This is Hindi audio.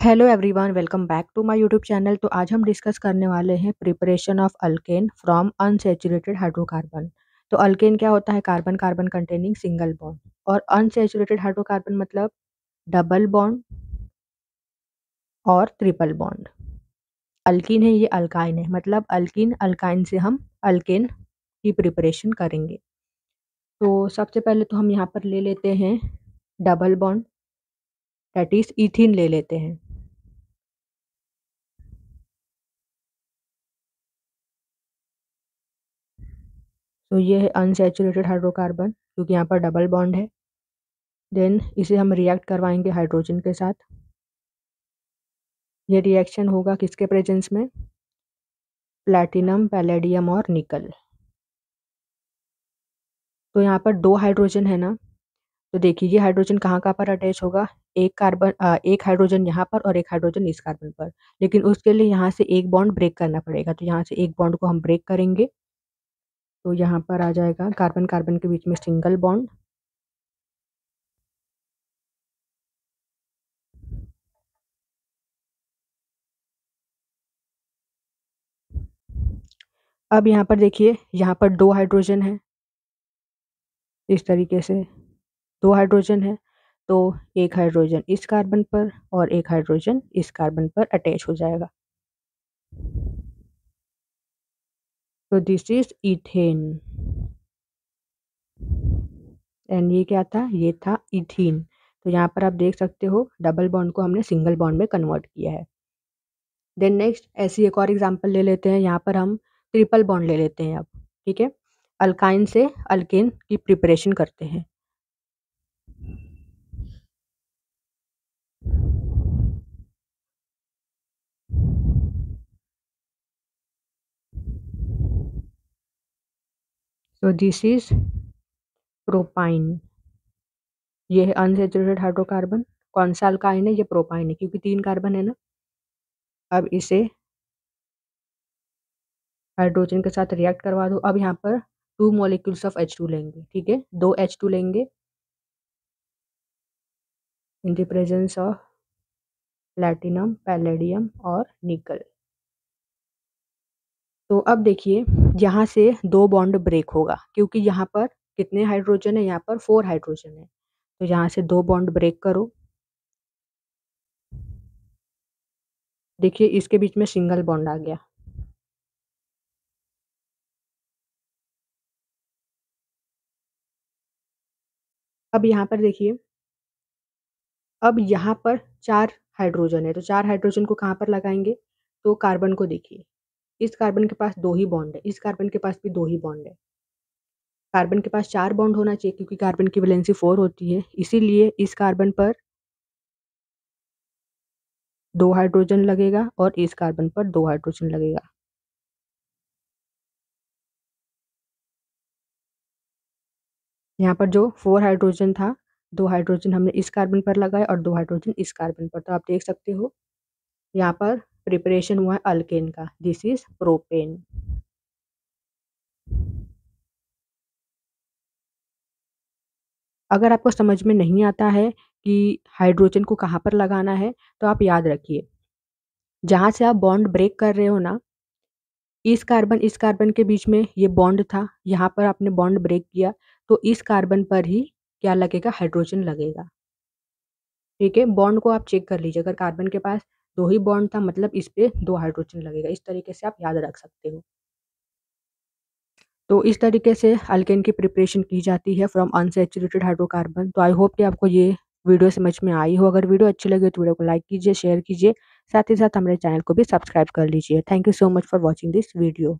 Hello everyone, welcome back to my YouTube channel. तो आज हम डिस्कस करने वाले हैं preparation of alkane from unsaturated hydrocarbon. तो अल्केन क्या होता है? Carbon carbon containing single bond. और अनसैचुरेटेड हाइड्रोकार्बन मतलब डबल बॉन्ड और ट्रिपल बॉन्ड। अल्कीन है, ये अल्काइन है, मतलब अल्कीन अल्काइन से हम अल्केन की प्रिपरेशन करेंगे। तो सबसे पहले तो हम यहाँ पर ले लेते हैं double bond, that is ethene ले लेते हैं। तो ये है अनसैचुरेटेड हाइड्रोकार्बन, क्योंकि यहाँ पर डबल बॉन्ड है। देन इसे हम रिएक्ट करवाएंगे हाइड्रोजन के साथ। ये रिएक्शन होगा किसके प्रेजेंस में? प्लैटिनम, पैलेडियम और निकल। तो यहाँ पर दो हाइड्रोजन है ना, तो देखिए ये हाइड्रोजन कहाँ कहाँ पर अटैच होगा? एक हाइड्रोजन यहाँ पर और एक हाइड्रोजन इस कार्बन पर। लेकिन उसके लिए यहाँ से एक बॉन्ड ब्रेक करना पड़ेगा, तो यहाँ से एक बॉन्ड को हम ब्रेक करेंगे। तो यहाँ पर आ जाएगा कार्बन कार्बन के बीच में सिंगल बॉन्ड। अब यहाँ पर देखिए, यहाँ पर दो हाइड्रोजन है, इस तरीके से दो हाइड्रोजन है। तो एक हाइड्रोजन इस कार्बन पर और एक हाइड्रोजन इस कार्बन पर अटैच हो जाएगा। तो दिस इज इथेन, एंड ये क्या था? ये था इथीन। तो यहाँ पर आप देख सकते हो डबल बॉन्ड को हमने सिंगल बॉन्ड में कन्वर्ट किया है। देन नेक्स्ट ऐसी एक और एग्जांपल ले लेते हैं। यहाँ पर हम ट्रिपल बॉन्ड ले लेते हैं अब। ठीक है, अल्काइन से अल्केन की प्रिपरेशन करते हैं। तो दिस इज प्रोपाइन। ये है अनसैचुरेटेड हाइड्रोकार्बन। कौन सा अल्काइन है? ये प्रोपाइन है, क्योंकि तीन कार्बन है ना। अब इसे हाइड्रोजन के साथ रिएक्ट करवा दो। अब यहाँ पर 2 मॉलिक्यूल्स ऑफ H2 लेंगे। ठीक है, 2 H2 लेंगे in the presence of platinum, palladium और निकल। तो अब देखिए यहाँ से दो बॉन्ड ब्रेक होगा, क्योंकि यहाँ पर कितने हाइड्रोजन है? यहाँ पर 4 हाइड्रोजन है। तो यहाँ से दो बॉन्ड ब्रेक करो। देखिए इसके बीच में सिंगल बॉन्ड आ गया। अब यहाँ पर देखिए, अब यहाँ पर 4 हाइड्रोजन है, तो 4 हाइड्रोजन को कहाँ पर लगाएंगे? तो कार्बन को देखिए, इस कार्बन के पास दो ही बॉन्ड है, इस कार्बन के पास भी दो ही बॉन्ड है। कार्बन के पास 4 बॉन्ड होना चाहिए, क्योंकि कार्बन की वैलेंसी 4 होती है। इसीलिए इस कार्बन पर 2 हाइड्रोजन लगेगा और इस कार्बन पर 2 हाइड्रोजन लगेगा। यहाँ पर जो 4 हाइड्रोजन था, 2 हाइड्रोजन हमने इस कार्बन पर लगाए और 2 हाइड्रोजन इस कार्बन पर। तो आप देख सकते हो यहाँ पर प्रिपरेशन हुआ है अल्केन का। This is propane. अगर आपको समझ में नहीं आता है कि हाइड्रोजन को कहाँ पर लगाना है, तो आप याद रखिए, जहाँ से आप बॉन्ड ब्रेक कर रहे हो ना, इस कार्बन के बीच में ये बॉन्ड था, यहाँ पर आपने बॉन्ड ब्रेक किया, तो इस कार्बन पर ही क्या लगेगा? हाइड्रोजन लगेगा। ठीक है, बॉन्ड को आप चेक कर लीजिए, अगर कार्बन के पास दो ही बॉन्ड था, मतलब इस पे 2 हाइड्रोजन लगेगा। इस तरीके से आप याद रख सकते हो। तो इस तरीके से अल्केन की प्रिपरेशन की जाती है फ्रॉम अनसैचुरेटेड हाइड्रोकार्बन। तो आई होप कि आपको ये वीडियो समझ में आई हो। अगर वीडियो अच्छी लगे तो वीडियो को लाइक कीजिए, शेयर कीजिए, साथ ही साथ हमारे चैनल को भी सब्सक्राइब कर लीजिए। Thank you so much for watching this video.